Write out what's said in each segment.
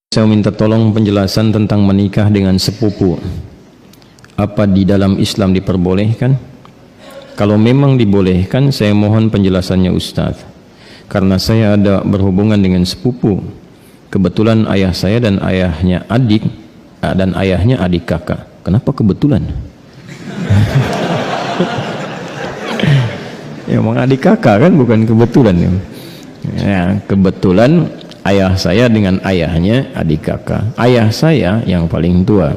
Saya minta tolong penjelasan tentang menikah dengan sepupu. Apa di dalam Islam diperbolehkan? Kalau memang dibolehkan, saya mohon penjelasannya Ustaz. Karena saya ada berhubungan dengan sepupu. Kebetulan ayah saya dan ayahnya adik, dan ayahnya adik kakak. Kenapa kebetulan? Ya, emang adik kakak kan, bukan kebetulan. Ya, kebetulan ayah saya dengan ayahnya adik kakak. Ayah saya yang paling tua.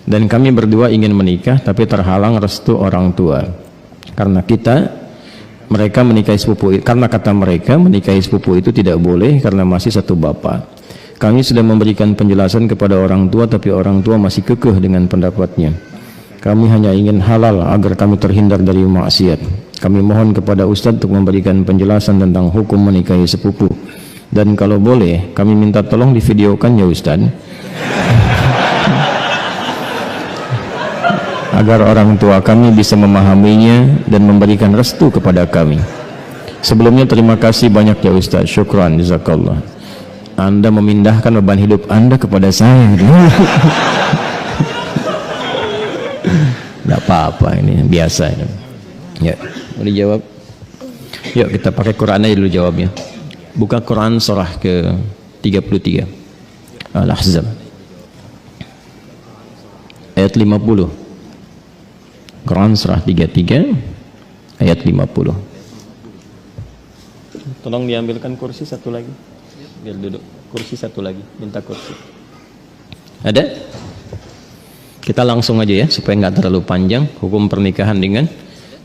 Dan kami berdua ingin menikah tapi terhalang restu orang tua. Karena mereka menikahi sepupu, karena kata mereka menikahi sepupu itu tidak boleh karena masih satu bapak. Kami sudah memberikan penjelasan kepada orang tua tapi orang tua masih kekeh dengan pendapatnya. Kami hanya ingin halal agar kami terhindar dari maksiat. Kami mohon kepada Ustadz untuk memberikan penjelasan tentang hukum menikahi sepupu. Dan kalau boleh, kami minta tolong divideokan ya Ustaz, agar orang tua kami bisa memahaminya dan memberikan restu kepada kami. Sebelumnya terima kasih banyak ya Ustaz. Syukran, jazakallah. Anda memindahkan beban hidup Anda kepada saya. Tidak apa-apa, ini biasa. Ya, boleh jawab? Yuk kita pakai Quran aja dulu jawabnya. Buka Quran surah ke-33 Al-Ahzab ayat 50. Quran surah 33 ayat 50. Tolong diambilkan kursi satu lagi, biar duduk. Kursi satu lagi, minta kursi. Ada? Kita langsung aja ya supaya nggak terlalu panjang. Hukum pernikahan dengan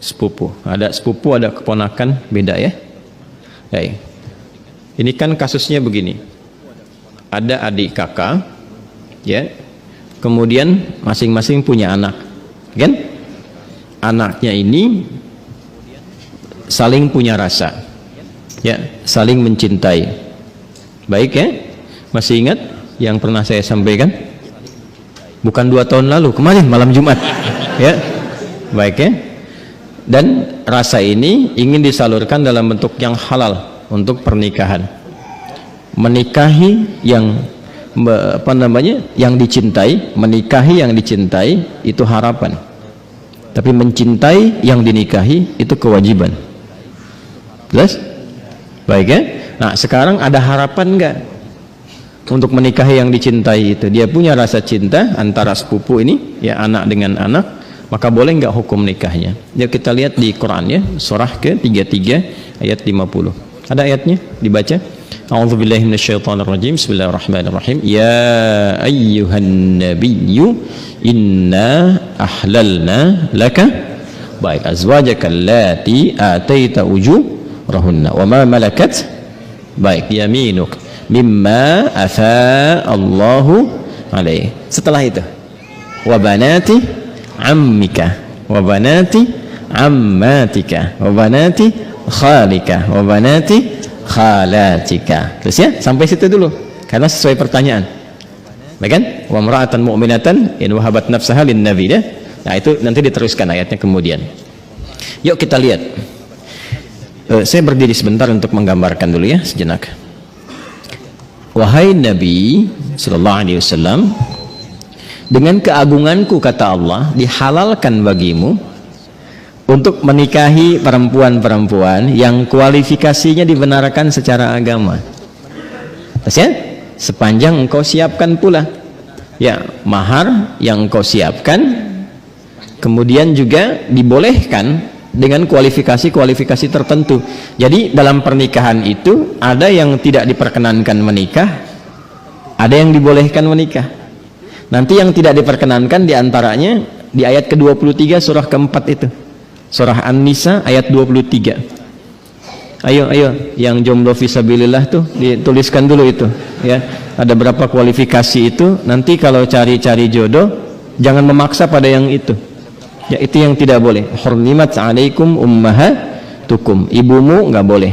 sepupu. Ada sepupu, ada keponakan, beda ya. Baik. Ini kan kasusnya begini, ada adik kakak, ya, kemudian masing-masing punya anak, kan? Anaknya ini saling punya rasa, ya, saling mencintai. Baik ya, masih ingat yang pernah saya sampaikan? Bukan 2 tahun lalu, kemarin malam Jumat, ya, baik ya. Dan rasa ini ingin disalurkan dalam bentuk yang halal untuk pernikahan. Menikahi yang yang dicintai, menikahi yang dicintai itu harapan. Tapi mencintai yang dinikahi itu kewajiban. Jelas? Baik ya? Nah, sekarang ada harapan enggak untuk menikahi yang dicintai itu? Dia punya rasa cinta antara sepupu ini, ya, anak dengan anak, maka boleh enggak hukum nikahnya? Ya, kita lihat di Quran ya, surah ke-33 ayat 50. Ada ayatnya, dibaca. A'udzubillahi minasyaitonirrajim. Bismillahirrahmanirrahim. Ya ayyuhan nabiyyu inna ahlalna laka baik azwajaka allati ataita ujurahunna wa ma malakat baik yaminuk mimma afa Allahu alaihi. Setelah itu wa banati ammika wa banati ammatika wa banati khalika wa banati khalatika. Terus ya, sampai situ dulu karena sesuai pertanyaan. Baik kan? Wa mar'atan mu'minatan in wahabat nafsaha lin nabi ya. Nah, itu nanti diteruskan ayatnya kemudian. Yuk kita lihat. Saya berdiri sebentar untuk menggambarkan dulu ya sejenak. Wahai Nabi sallallahu alaihi wasallam, dengan keagunganku kata Allah, dihalalkan bagimu untuk menikahi perempuan-perempuan yang kualifikasinya dibenarkan secara agama. Terus ya, sepanjang engkau siapkan pula, ya, mahar yang engkau siapkan, kemudian juga dibolehkan dengan kualifikasi-kualifikasi tertentu. Jadi dalam pernikahan itu ada yang tidak diperkenankan menikah, ada yang dibolehkan menikah. Nanti yang tidak diperkenankan diantaranya di ayat ke-23 surah ke-4 itu. Surah An-Nisa ayat 23. Ayo yang jomblo fisabilillah tuh dituliskan dulu itu ya. Ada berapa kualifikasi itu, nanti kalau cari-cari jodoh jangan memaksa pada yang itu. Ya, itu yang tidak boleh. Hurrimat 'alaikum ummahatukum. Ibumu enggak boleh.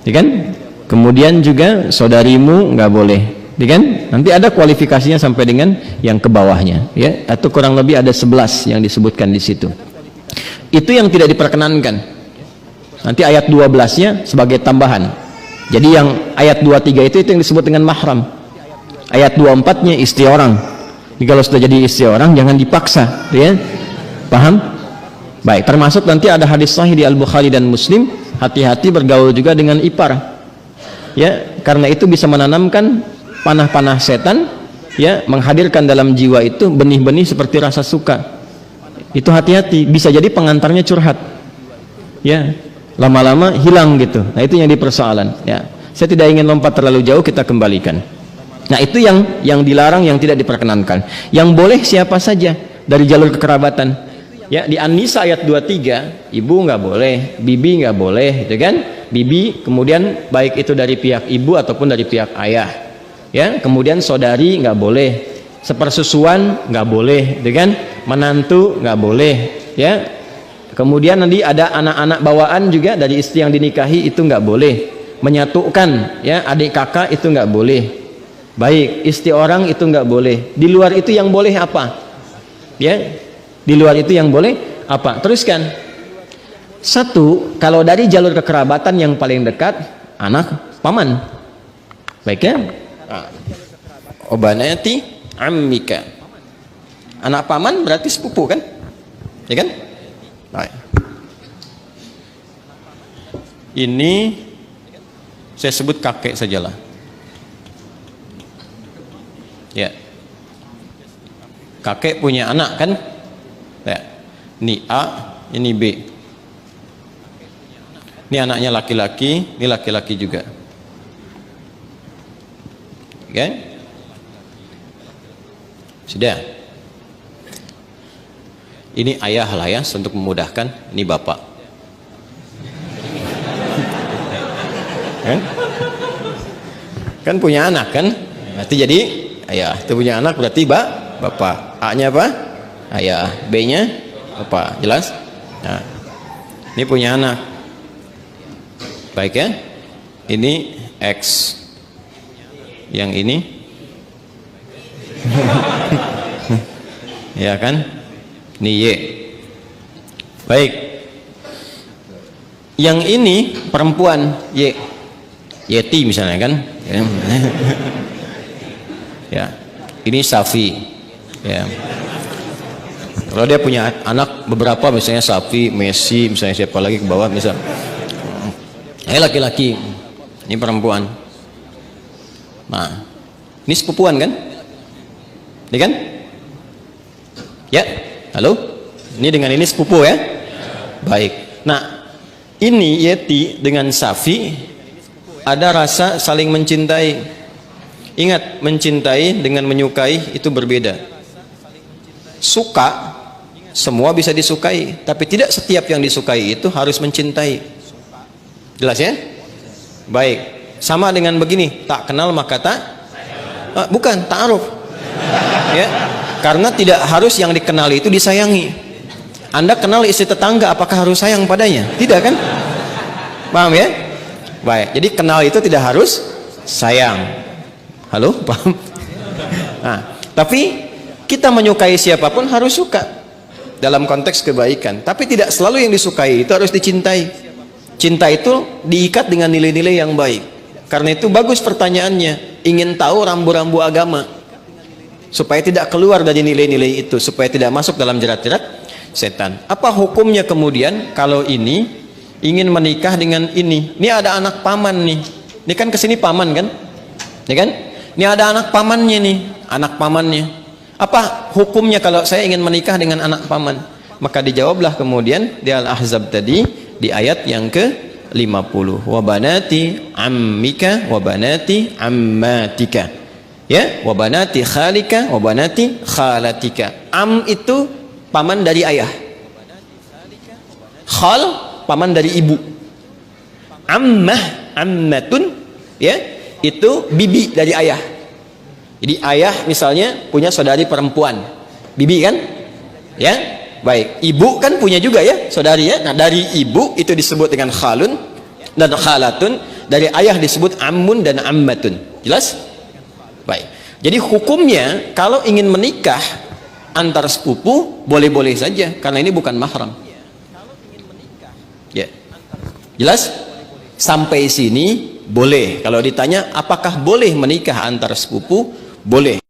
Ya kan? Kemudian juga saudarimu enggak boleh. Ya kan? Nanti ada kualifikasinya sampai dengan yang ke bawahnya ya, atau kurang lebih ada 11 yang disebutkan di situ. Itu yang tidak diperkenankan. Nanti ayat 12-nya sebagai tambahan. Jadi yang ayat 23 itu yang disebut dengan mahram. Ayat 24-nya istri orang. Jadi kalau sudah jadi istri orang jangan dipaksa, ya. Paham? Baik, termasuk nanti ada hadis sahih di Al-Bukhari dan Muslim, hati-hati bergaul juga dengan ipar. Ya, karena itu bisa menanamkan panah-panah setan, ya, menghadirkan dalam jiwa itu benih-benih seperti rasa suka. Itu hati-hati, bisa jadi pengantarnya curhat. Ya, lama-lama hilang gitu. Nah, itu yang dipersoalan, ya. Saya tidak ingin lompat terlalu jauh, kita kembalikan. Nah, itu yang dilarang, yang tidak diperkenankan. Yang boleh siapa saja dari jalur kekerabatan. Ya, di An-Nisa ayat 23, ibu nggak boleh, bibi nggak boleh, gitu kan? Bibi, kemudian baik itu dari pihak ibu ataupun dari pihak ayah. Ya, kemudian saudari nggak boleh, sepersusuan nggak boleh, gitu kan? Menantu nggak boleh, ya. Kemudian nanti ada anak-anak bawaan juga dari istri yang dinikahi, itu nggak boleh. Menyatukan, ya, adik kakak itu nggak boleh. Baik, istri orang itu nggak boleh. Di luar itu yang boleh apa? Ya, di luar itu yang boleh apa? Teruskan. Satu, kalau dari jalur kekerabatan yang paling dekat, anak paman. Baik, ya. Obanati ammika. Anak paman berarti sepupu kan? Ya kan? Baik. Ini saya sebut kakek sajalah. Ya, kakek punya anak kan? Ya. Ini A, ini B. Ini anaknya laki-laki, ini laki-laki juga. Oke? Sudah. Ini ayah lah ya, untuk memudahkan. Ini bapak. Kan punya anak kan? Berarti jadi ayah. Itu punya anak berarti bapak. A-nya apa? Ayah. B-nya bapak. Jelas? Nah, ini punya anak. Baik ya? Ini X. Yang ini ya kan? Ini Y. Baik. Yang ini perempuan Y. Yeti misalnya kan? Ya. Ini Safi. Ya. Kalau dia punya anak beberapa, misalnya Safi, Messi, misalnya siapa lagi ke bawah, misal. Ini laki-laki, ini perempuan. Nah, ini sepupuan kan? Ini kan? Ya, halo? Ini dengan ini sepupu ya? Baik. Nah, ini Yeti dengan Safi ada rasa saling mencintai. Ingat, mencintai dengan menyukai itu berbeda. Suka, semua bisa disukai, tapi tidak setiap yang disukai itu harus mencintai. Jelas ya? Baik. Sama dengan begini, tak kenal maka tak bukan ta'aruf. Ya. Karena tidak harus yang dikenali itu disayangi. Anda kenal istri tetangga, apakah harus sayang padanya? Tidak kan? Paham ya? Baik. Jadi kenal itu tidak harus sayang. Halo, paham? Nah, tapi kita menyukai siapapun harus suka dalam konteks kebaikan. Tapi tidak selalu yang disukai itu harus dicintai. Cinta itu diikat dengan nilai-nilai yang baik. Karena itu bagus pertanyaannya, ingin tahu rambu-rambu agama supaya tidak keluar dari nilai-nilai itu, supaya tidak masuk dalam jerat-jerat setan. Apa hukumnya kemudian kalau ini ingin menikah dengan ini? Ini ada anak paman nih. Ini kan kesini paman kan? Ini kan? Ini ada anak pamannya nih, anak pamannya. Apa hukumnya kalau saya ingin menikah dengan anak paman? Maka dijawablah kemudian di Al-Ahzab tadi, di ayat yang ke-50, wa banati ammika wa banati ammatika, ya, wa banati khalika wa banati khalatika. Am itu paman dari ayah, khal paman dari ibu, ammah ammatun, ya, itu bibi dari ayah. Jadi ayah misalnya punya saudari perempuan, bibi kan, ya. Baik, ibu kan punya juga ya, saudari ya. Nah, dari ibu itu disebut dengan khalun dan khalatun, dari ayah disebut ammun dan ammatun. Jelas? Baik. Jadi hukumnya kalau ingin menikah antar sepupu boleh-boleh saja karena ini bukan mahram. Ya. Jelas? Sampai sini boleh. Kalau ditanya apakah boleh menikah antar sepupu? boleh.